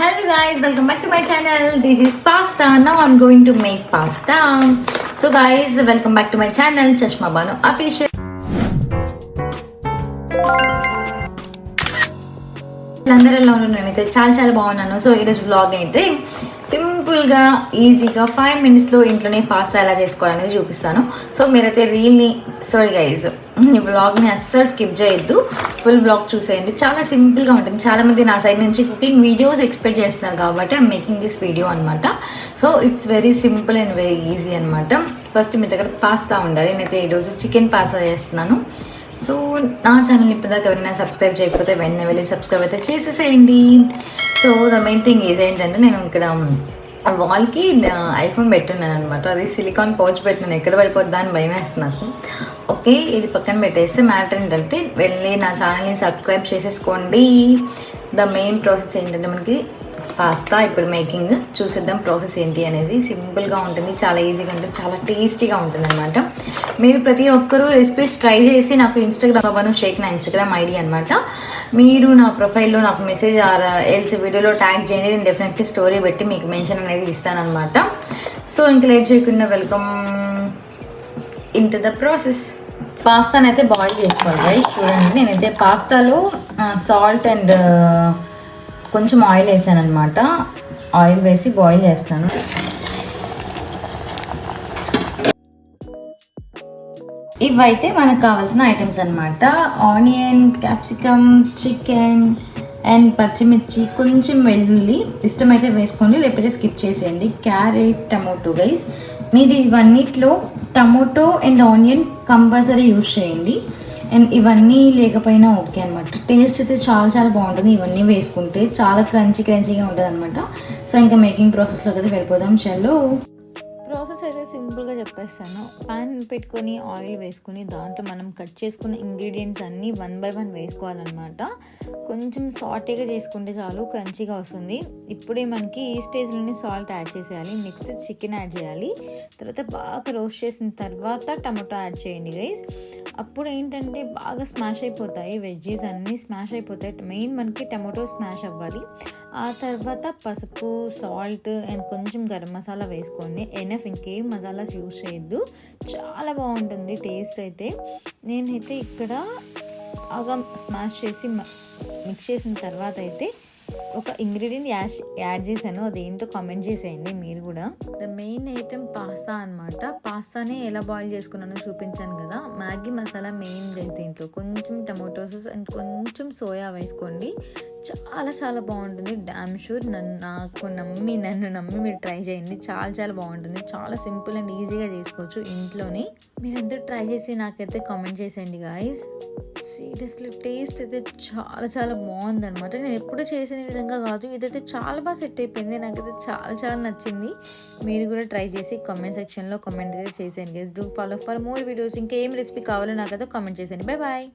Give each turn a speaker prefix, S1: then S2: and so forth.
S1: Hello guys, welcome back to my channel. This is pasta. Now I'm going to make pasta. So guys, welcome back to my channel, Chashma Banu Official. అందరిలో నేనైతే చాలా బాగున్నాను. So ఈరోజు vlog అయితే సింపుల్గా ఈజీగా 5 minutesలో ఇంట్లోనే pasta ఎలా చేసుకోవాలనేది చూపిస్తాను. సో మీరైతే రీల్ని గైజ్ ఈ వ్లాగ్ని అస్సలు స్కిప్ చేయొద్దు, ఫుల్ వ్లాగ్ చూసేయండి. చాలా సింపుల్గా ఉంటుంది. చాలామంది నా సైడ్ నుంచి కుకింగ్ వీడియోస్ ఎక్స్పెక్ట్ చేస్తున్నారు కాబట్టి ఐమ్ మేకింగ్ దిస్ వీడియో అనమాట. So it's very simple and very easy అనమాట. ఫస్ట్ మీ దగ్గర పాస్తా ఉండాలి. నేనైతే ఈరోజు చికెన్ పాస్తా చేస్తున్నాను. సో నా ఛానల్ ఇప్పటిదాకా ఎవరైనా సబ్స్క్రైబ్ చేయకపోతే వెంటనే వెళ్ళి సబ్స్క్రైబ్ అయితే చేసేసేయండి. సో ద మెయిన్ థింగ్ ఏంటంటే నేను ఇక్కడ వాల్కి ఐఫోన్ పెట్టున్నాను అనమాట. అది సిలికాన్ పౌచ్ పెట్టినాను, ఎక్కడ పడిపోద్దా అని భయం వేస్తున్నాను. ఓకే, ఇది పక్కన పెట్టేస్తే మ్యాటర్ ఏంటంటే వెళ్ళి నా ఛానల్ని సబ్స్క్రైబ్ చేసేసుకోండి. ద మెయిన్ ప్రాసెస్ ఏంటంటే మనకి పాస్తా ఇప్పుడు మేకింగ్ చూసేద్దాం. ప్రాసెస్ ఏంటి అనేది సింపుల్గా ఉంటుంది, చాలా ఈజీగా ఉంటుంది, చాలా టేస్టీగా ఉంటుంది అనమాట. మీరు ప్రతి ఒక్కరూ రెసిపీస్ ట్రై చేసి నాకు ఇన్స్టాగ్రామ్ షేక్ నా ఇన్స్టాగ్రామ్ ఐడి అనమాట. మీరు నా ప్రొఫైల్లో నాకు మెసేజ్ ఎల్సి వీడియోలో ట్యాగ్ చేయండి. నేను డెఫినెట్లీ స్టోరీ పెట్టి మీకు మెన్షన్ అనేది ఇస్తానమాట. సో ఇంకా లేట్ చేయకుండా welcome in to the process. పాస్తాని అయితే బాయిల్ చేసుకోవాలి. చూడండి, నేనైతే పాస్తాలో సాల్ట్ అండ్ కొంచెం ఆయిల్ వేసాను అనమాట. ఆయిల్ వేసి బాయిల్ చేస్తాను. ఇవైతే మనకు కావాల్సిన ఐటమ్స్ అనమాట. ఆనియన్, క్యాప్సికమ్, చికెన్ అండ్ పచ్చిమిర్చి, కొంచెం వెల్లుల్లి ఇష్టమైతే వేసుకోండి, లేకపోతే స్కిప్ చేసేయండి. క్యారెట్, టమోటో గైస్ మీది ఇవన్నిట్లో tomato and onion compulsory use చేయండి. అండ్ ఇవన్నీ లేకపోయినా ఓకే అనమాట. టేస్ట్ అయితే చాలా బాగుంటుంది ఇవన్నీ వేసుకుంటే. చాలా క్రంచీగా ఉంటుంది అనమాట. సో ఇంకా మేకింగ్ ప్రాసెస్లోకి అయితే వెళ్ళిపోదాం. చలో, ప్రాసెస్ అయితే సింపుల్గా చెప్పేస్తాను. పాన్ పెట్టుకొని ఆయిల్ వేసుకొని దాంట్లో మనం కట్ చేసుకున్న ఇంగ్రీడియంట్స్ అన్నీ 1 by 1 వేసుకోవాలన్నమాట. కొంచెం సాల్టీగా చేసుకుంటే చాలు, క్రంచీగా వస్తుంది. ఇప్పుడే మనకి ఈ స్టేజ్లోనే సాల్ట్ యాడ్ చేసేయాలి. నెక్స్ట్ చికెన్ యాడ్ చేయాలి. తర్వాత బాగా రోస్ట్ చేసిన తర్వాత టమాటో యాడ్ చేయండి గైస్. అప్పుడు ఏంటంటే బాగా స్మాష్ అయిపోతాయి, వెజ్జీస్ అన్నీ స్మాష్ అయిపోతాయి. మెయిన్ మనకి టమాటో స్మాష్ అవ్వాలి. ఆ తర్వాత పసుపు, సాల్ట్ అండ్ కొంచెం గరం మసాలా వేసుకోండి. ఎనఫ్, ఇంకేం మసాలాస్ యూజ్ చేయొద్దు. చాలా బాగుంటుంది టేస్ట్ అయితే. నేనైతే ఇక్కడ బాగా స్మాష్ చేసి మిక్స్ చేసిన తర్వాత అయితే ఒక ఇంగ్రీడియంట్ యాడ్ చేశాను. అదేంటో కామెంట్ చేసేయండి మీరు కూడా. ద మెయిన్ ఐటమ్ పాస్తా అనమాట. పాస్తానే ఎలా బాయిల్ చేసుకున్నానో చూపించాను కదా. మ్యాగీ మసాలా మెయిన్ దీంట్లో. కొంచెం టమోటో సాస్ అండ్ కొంచెం సోయా వేసుకోండి. చాలా బాగుంటుంది. డామ్ షూర్ నన్ను నమ్మి మీరు ట్రై చేయండి. చాలా బాగుంటుంది. చాలా సింపుల్ అండ్ ఈజీగా చేసుకోవచ్చు ఇంట్లోనే. మీరందరూ ట్రై చేసి నాకైతే కామెంట్ చేసేయండి గాయస్. సీరియస్లీ టేస్ట్ అయితే చాలా బాగుంది అనమాట. నేను ఎప్పుడు చేసిన విధంగా కాదు, ఇదైతే చాలా బాగా సెట్ అయిపోయింది. నాకైతే చాలా నచ్చింది. మీరు కూడా ట్రై చేసి కామెంట్ సెక్షన్లో కామెంట్ అయితే చేసేయండి guys. Do follow for more videos. ఇంకా ఏం రెసిపీ కావాలో నాకైతే కామెంట్ చేసేయండి. Bye bye.